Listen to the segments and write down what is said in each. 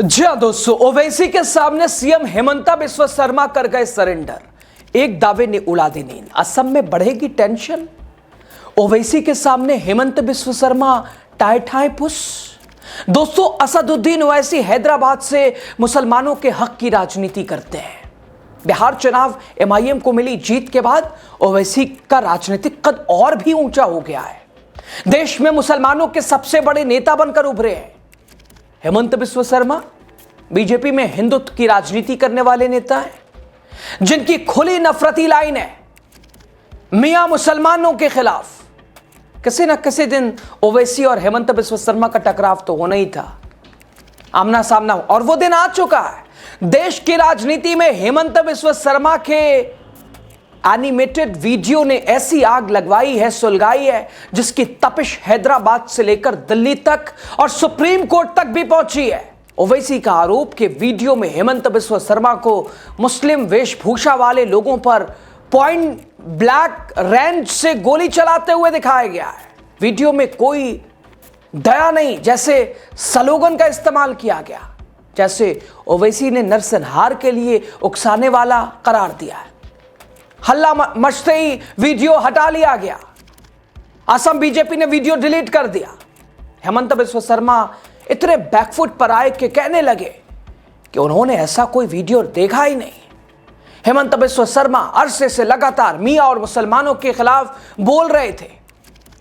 जी हाँ दोस्तों, ओवैसी के सामने सीएम हेमंता बिस्वा शर्मा कर गए सरेंडर। एक दावे ने उड़ा दी नींद। असम में बढ़ेगी टेंशन। ओवैसी के सामने हेमंत बिस्वा शर्मा टाए ठाए पुश। दोस्तों, असदुद्दीन ओवैसी हैदराबाद से मुसलमानों के हक की राजनीति करते हैं। बिहार चुनाव एमआईएम को मिली जीत के बाद ओवैसी का राजनीतिक कद और भी ऊंचा हो गया है। देश में मुसलमानों के सबसे बड़े नेता बनकर उभरे हैं। हेमंत बिस्वा शर्मा बीजेपी में हिंदुत्व की राजनीति करने वाले नेता हैं, जिनकी खुली नफरती लाइन है मियां मुसलमानों के खिलाफ। किसी न किसी दिन ओवैसी और हेमंत बिस्वा शर्मा का टकराव तो होना ही था, आमना सामना, और वो दिन आ चुका है। देश की राजनीति में हेमंत बिस्वा शर्मा के एनिमेटेड वीडियो ने ऐसी आग लगवाई है, सुलगाई है, जिसकी तपिश हैदराबाद से लेकर दिल्ली तक और सुप्रीम कोर्ट तक भी पहुंची है। ओवैसी का आरोप कि वीडियो में हेमंत बिस्वा शर्मा को मुस्लिम वेशभूषा वाले लोगों पर पॉइंट ब्लैंक रेंज से गोली चलाते हुए दिखाया गया है। वीडियो में कोई दया नहीं जैसे स्लोगन का इस्तेमाल किया गया, जैसे ओवैसी ने नरसंहार के लिए उकसाने वाला करार दिया है। हल्ला मचते ही वीडियो हटा लिया गया। असम बीजेपी ने वीडियो डिलीट कर दिया। हेमंत बिस्वा शर्मा इतने बैकफुट पर आए कि कहने लगे कि उन्होंने ऐसा कोई वीडियो देखा ही नहीं। हेमंत बिस्वा शर्मा अरसे से लगातार मियां और मुसलमानों के खिलाफ बोल रहे थे,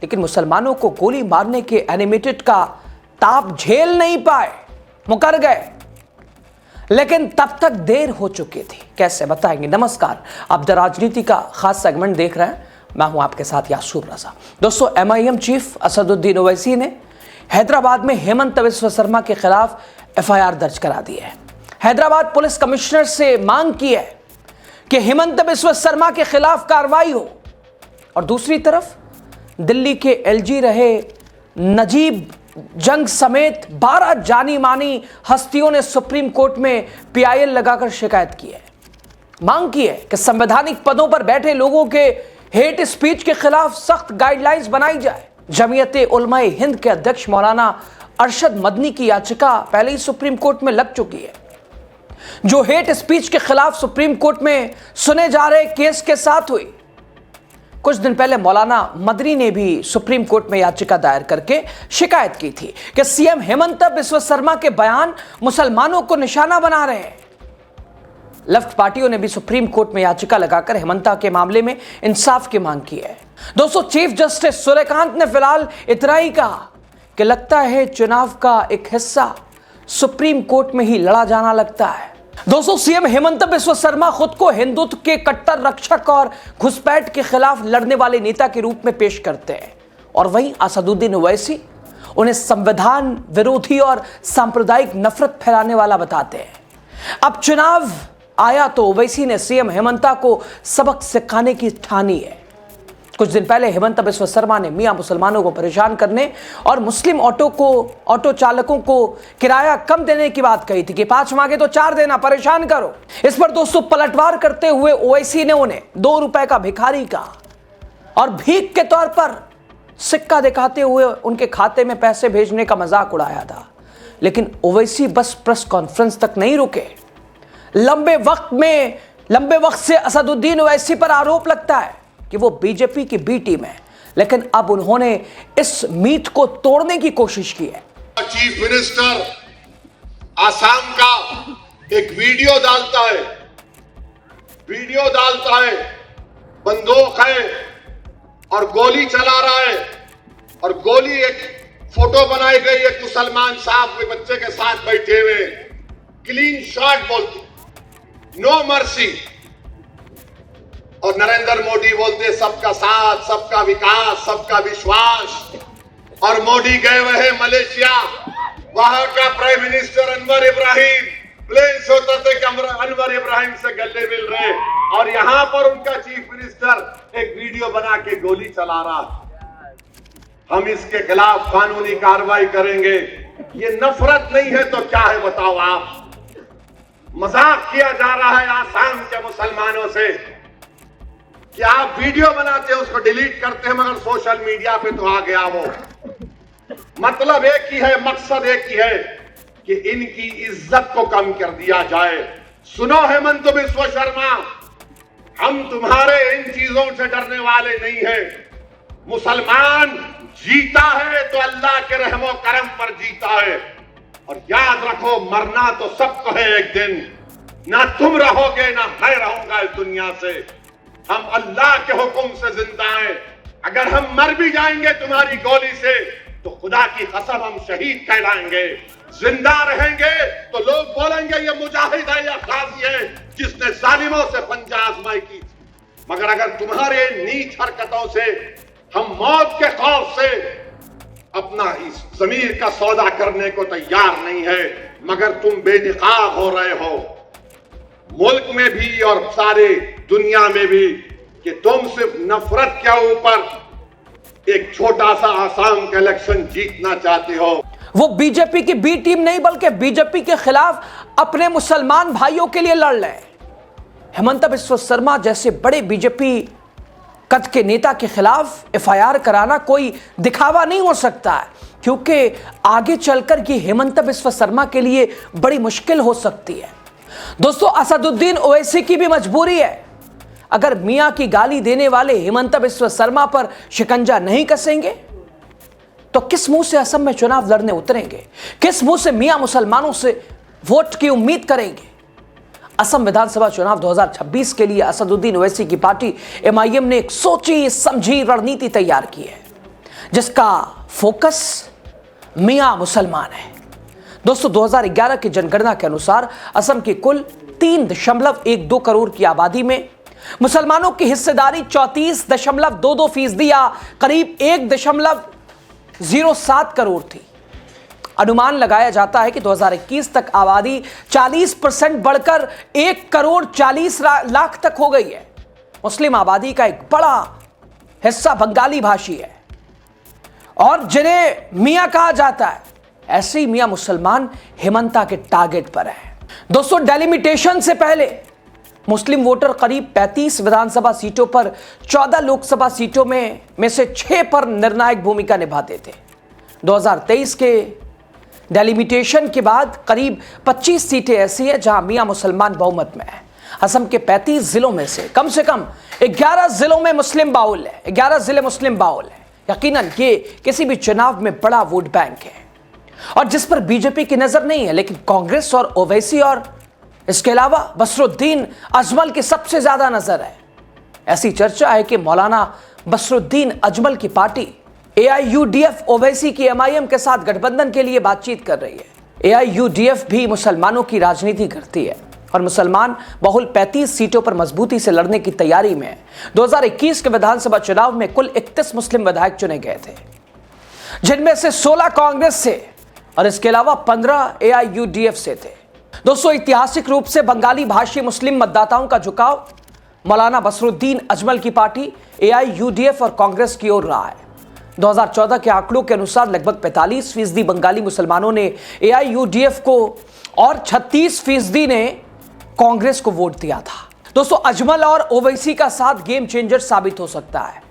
लेकिन मुसलमानों को गोली मारने के एनिमेटेड का ताप झेल नहीं पाए, मुकर गए। लेकिन तब तक देर हो चुकी थी। कैसे बताएंगे। नमस्कार, आप द राजनीति का खास सेगमेंट देख रहे हैं। मैं हूं आपके साथ यासूर रजा। दोस्तों, एमआईएम चीफ असदुद्दीन ओवैसी ने हैदराबाद में हेमंत बिस्वा शर्मा के खिलाफ एफआईआर दर्ज करा दी है। हैदराबाद पुलिस कमिश्नर से मांग की है कि हेमंत बिस्वा शर्मा के खिलाफ कार्रवाई हो। और दूसरी तरफ दिल्ली के एलजी रहे नजीब जंग समेत 12 जानी मानी हस्तियों ने सुप्रीम कोर्ट में पीआईएल लगाकर शिकायत की है। मांग की है कि संवैधानिक पदों पर बैठे लोगों के हेट स्पीच के खिलाफ सख्त गाइडलाइंस बनाई जाए। जमीयते उलमाए हिंद के अध्यक्ष मौलाना अरशद मदनी की याचिका पहले ही सुप्रीम कोर्ट में लग चुकी है, जो हेट स्पीच के खिलाफ सुप्रीम कोर्ट में सुने जा रहे केस के साथ हुई। कुछ दिन पहले मौलाना मदनी ने भी सुप्रीम कोर्ट में याचिका दायर करके शिकायत की थी कि सीएम हेमंत बिस्वा शर्मा के बयान मुसलमानों को निशाना बना रहे हैं। लेफ्ट पार्टियों ने भी सुप्रीम कोर्ट में याचिका लगाकर हेमंता के मामले में इंसाफ की मांग की है। दोस्तों, चीफ जस्टिस सूर्यकांत ने फिलहाल इतना ही कहा कि लगता है चुनाव का एक हिस्सा सुप्रीम कोर्ट में ही लड़ा जाना लगता है। दोस्तों, सीएम हेमंत बिस्वा शर्मा खुद को हिंदुत्व के कट्टर रक्षक और घुसपैठ के खिलाफ लड़ने वाले नेता के रूप में पेश करते हैं, और वहीं असदुद्दीन ओवैसी उन्हें संविधान विरोधी और सांप्रदायिक नफरत फैलाने वाला बताते हैं। अब चुनाव आया तो ओवैसी ने सीएम हेमंता को सबक सिखाने की ठानी है। कुछ दिन पहले हेमंत बिस्वा शर्मा ने मियां मुसलमानों को परेशान करने और मुस्लिम ऑटो चालकों को किराया कम देने की बात कही थी कि 5 मांगे तो 4 देना, परेशान करो। इस पर दोस्तों पलटवार करते हुए ओवैसी ने उन्हें 2 रुपए का भिखारी कहा और भीख के तौर पर सिक्का दिखाते हुए उनके खाते में पैसे भेजने का मजाक उड़ाया था। लेकिन ओवैसी बस प्रेस कॉन्फ्रेंस तक नहीं रुके। लंबे वक्त से असदुद्दीन ओवैसी पर आरोप लगता है कि वो बीजेपी की बी टीम है, लेकिन अब उन्होंने इस मीथ को तोड़ने की कोशिश की है। चीफ मिनिस्टर आसाम का एक वीडियो डालता है, बंदूक है और गोली चला रहा है, और गोली एक फोटो बनाई गई एक मुसलमान साहब के बच्चे के साथ बैठे हुए, क्लीन शॉट बोलते, नो मर्सी। और नरेंद्र मोदी बोलते सबका साथ, सबका विकास, सबका विश्वास। और मोदी गए हुए हैं मलेशिया, वहां का prime minister Anwar Ibrahim, plane से उतरते कि अनवर इब्राहिम से गले मिल रहे, और यहां पर उनका चीफ मिनिस्टर एक वीडियो बना के गोली चला रहा। हम इसके खिलाफ कानूनी कार्रवाई करेंगे। ये नफरत नहीं है तो क्या है बताओ आप। मजाक किया जा रहा है आसाम के मुसलमानों से कि आप वीडियो बनाते हैं, उसको डिलीट करते हैं, मगर सोशल मीडिया पे तो आ गया वो। मतलब एक ही है, मकसद एक ही है कि इनकी इज्जत को कम कर दिया जाए। सुनो हेमंत बिस्व शर्मा, हम तुम्हारे इन चीजों से डरने वाले नहीं हैं। मुसलमान जीता है तो अल्लाह के रहमो करम पर जीता है, और याद रखो मरना तो सबको है एक दिन। ना तुम रहोगे ना मैं रहूंगा इस दुनिया से। हम अल्लाह के हुक्म से जिंदा हैं। अगर हम मर भी जाएंगे तुम्हारी गोली से तो खुदा की कसम हम शहीद कहलाएंगे। जिंदा रहेंगे तो लोग बोलेंगे ये मुजाहिद है या गाजी है जिसने जालिमों से पंजा आजमाई की। मगर अगर तुम्हारे नीच हरकतों से हम मौत के खौफ से अपना इस जमीर का सौदा करने को तैयार नहीं है, मगर तुम बेनिकाब हो रहे हो मुल्क में भी और सारे दुनिया में भी कि तुम सिर्फ नफरत के ऊपर एक छोटा सा आसाम का इलेक्शन जीतना चाहते हो। वो बीजेपी की बी टीम नहीं बल्कि बीजेपी के खिलाफ अपने मुसलमान भाइयों के लिए लड़ रहे हैं। हेमंत बिस्व शर्मा जैसे बड़े बीजेपी कद के नेता के खिलाफ एफआईआर कराना कोई दिखावा नहीं हो सकता है, क्योंकि आगे चलकर ये हेमंत बिस्व शर्मा के लिए बड़ी मुश्किल हो सकती है। दोस्तों, असदुद्दीन ओवैसी की भी मजबूरी है। अगर मियां की गाली देने वाले हेमंत बिस्व शर्मा पर शिकंजा नहीं कसेंगे तो किस मुंह से असम में चुनाव लड़ने उतरेंगे? किस मुंह से मियां मुसलमानों से वोट की उम्मीद करेंगे? असम विधानसभा चुनाव 2026 के लिए असदुद्दीन ओवैसी की पार्टी एमआईएम ने एक सोची समझी रणनीति तैयार की है, जिसका फोकस मियां मुसलमान है। दोस्तों, 2011 की जनगणना के अनुसार असम की कुल 3.12 करोड़ की आबादी में मुसलमानों की हिस्सेदारी 34.22% या करीब 1.07 करोड़ थी। अनुमान लगाया जाता है कि 2021 तक आबादी 40% बढ़कर 1.40 करोड़ तक हो गई है। मुस्लिम आबादी का एक बड़ा हिस्सा बंगाली भाषी है और जिन्हें मियां कहा जाता है। ऐसे ही मियां मुसलमान हेमंता के टारगेट पर है। दोस्तों, डेलिमिटेशन से पहले मुस्लिम वोटर करीब 35 विधानसभा सीटों पर 14 लोकसभा सीटों में से 6 पर निर्णायक भूमिका निभाते थे। 2023 के डेलिमिटेशन के बाद करीब 25 सीटें ऐसी हैं जहां मियां मुसलमान बहुमत में है। असम के 35 जिलों में से कम 11 जिलों में मुस्लिम बाहुल है। 11 जिले मुस्लिम बाहुल है। यकीनन ये किसी भी चुनाव में बड़ा वोट बैंक है और जिस पर बीजेपी की नजर नहीं है, लेकिन कांग्रेस और ओवैसी और इसके अलावा बसरुद्दीन अजमल की सबसे ज्यादा नजर है। ऐसी चर्चा है कि मौलाना बसरुद्दीन अजमल की पार्टी एआईयूडीएफ ओवैसी की एमआईएम के साथ गठबंधन के लिए बातचीत कर रही है। एआईयूडीएफ भी मुसलमानों की राजनीति करती है और मुसलमान बहुल 35 सीटों पर मजबूती से लड़ने की तैयारी में है। 2021 के विधानसभा चुनाव में कुल 31 मुस्लिम विधायक चुने गए थे, जिनमें से 16 कांग्रेस से और इसके अलावा 15 एआईयूडीएफ से थे। दोस्तों, ऐतिहासिक रूप से बंगाली भाषी मुस्लिम मतदाताओं का झुकाव मौलाना बसरुद्दीन अजमल की पार्टी एआईयूडीएफ और कांग्रेस की ओर रहा है। 2014 के आंकड़ों के अनुसार लगभग 45% बंगाली मुसलमानों ने एआईयूडीएफ को और 36% ने कांग्रेस को वोट दिया था। दोस्तों, अजमल और ओवैसी का साथ गेम चेंजर साबित हो सकता है।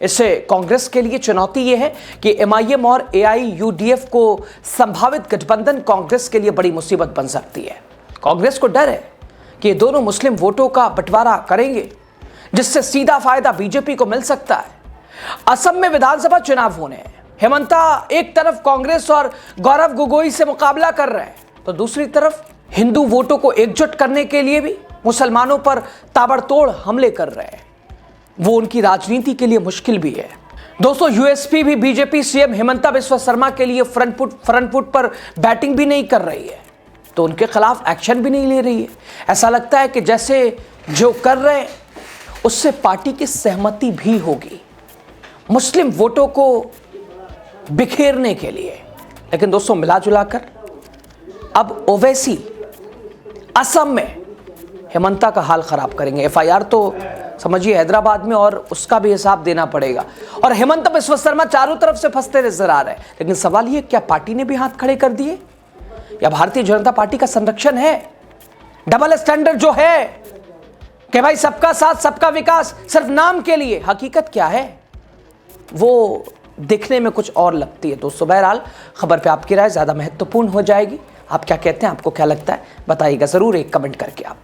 इससे कांग्रेस के लिए चुनौती यह है कि एमआईएम और एआईयूडीएफ को संभावित गठबंधन कांग्रेस के लिए बड़ी मुसीबत बन सकती है। कांग्रेस को डर है कि ये दोनों मुस्लिम वोटों का बंटवारा करेंगे, जिससे सीधा फायदा बीजेपी को मिल सकता है। असम में विधानसभा चुनाव होने हैं। हेमंता एक तरफ कांग्रेस और गौरव गोगोई से मुकाबला कर रहे हैं, तो दूसरी तरफ हिंदू वोटों को एकजुट करने के लिए भी मुसलमानों पर ताबड़तोड़ हमले कर रहे हैं। वो उनकी राजनीति के लिए मुश्किल भी है। दोस्तों, यूएसपी भी बीजेपी सीएम हेमंता बिस्व शर्मा के लिए फ्रंट फुट पर बैटिंग भी नहीं कर रही है, तो उनके खिलाफ एक्शन भी नहीं ले रही है। ऐसा लगता है कि जैसे जो कर रहे हैं उससे पार्टी की सहमति भी होगी मुस्लिम वोटों को बिखेरने के लिए। लेकिन दोस्तों, मिला जुलाकर अब ओवैसी असम में हेमंता का हाल खराब करेंगे। एफआईआर तो समझिए हैदराबाद में, और उसका भी हिसाब देना पड़ेगा। और हेमंत बिस्व शर्मा चारों तरफ से फंसते नजर आ रहे हैं। लेकिन सवाल ये, क्या पार्टी ने भी हाथ खड़े कर दिए या भारतीय जनता पार्टी का संरक्षण है? डबल स्टैंडर्ड जो है कि भाई सबका साथ सबका विकास सिर्फ नाम के लिए, हकीकत क्या है वो दिखने में कुछ और लगती है। दोस्तों, बहरहाल खबर पे आपकी राय ज्यादा महत्वपूर्ण हो जाएगी। आप क्या कहते हैं, आपको क्या लगता है, बताइएगा ज़रूर एक कमेंट करके आप।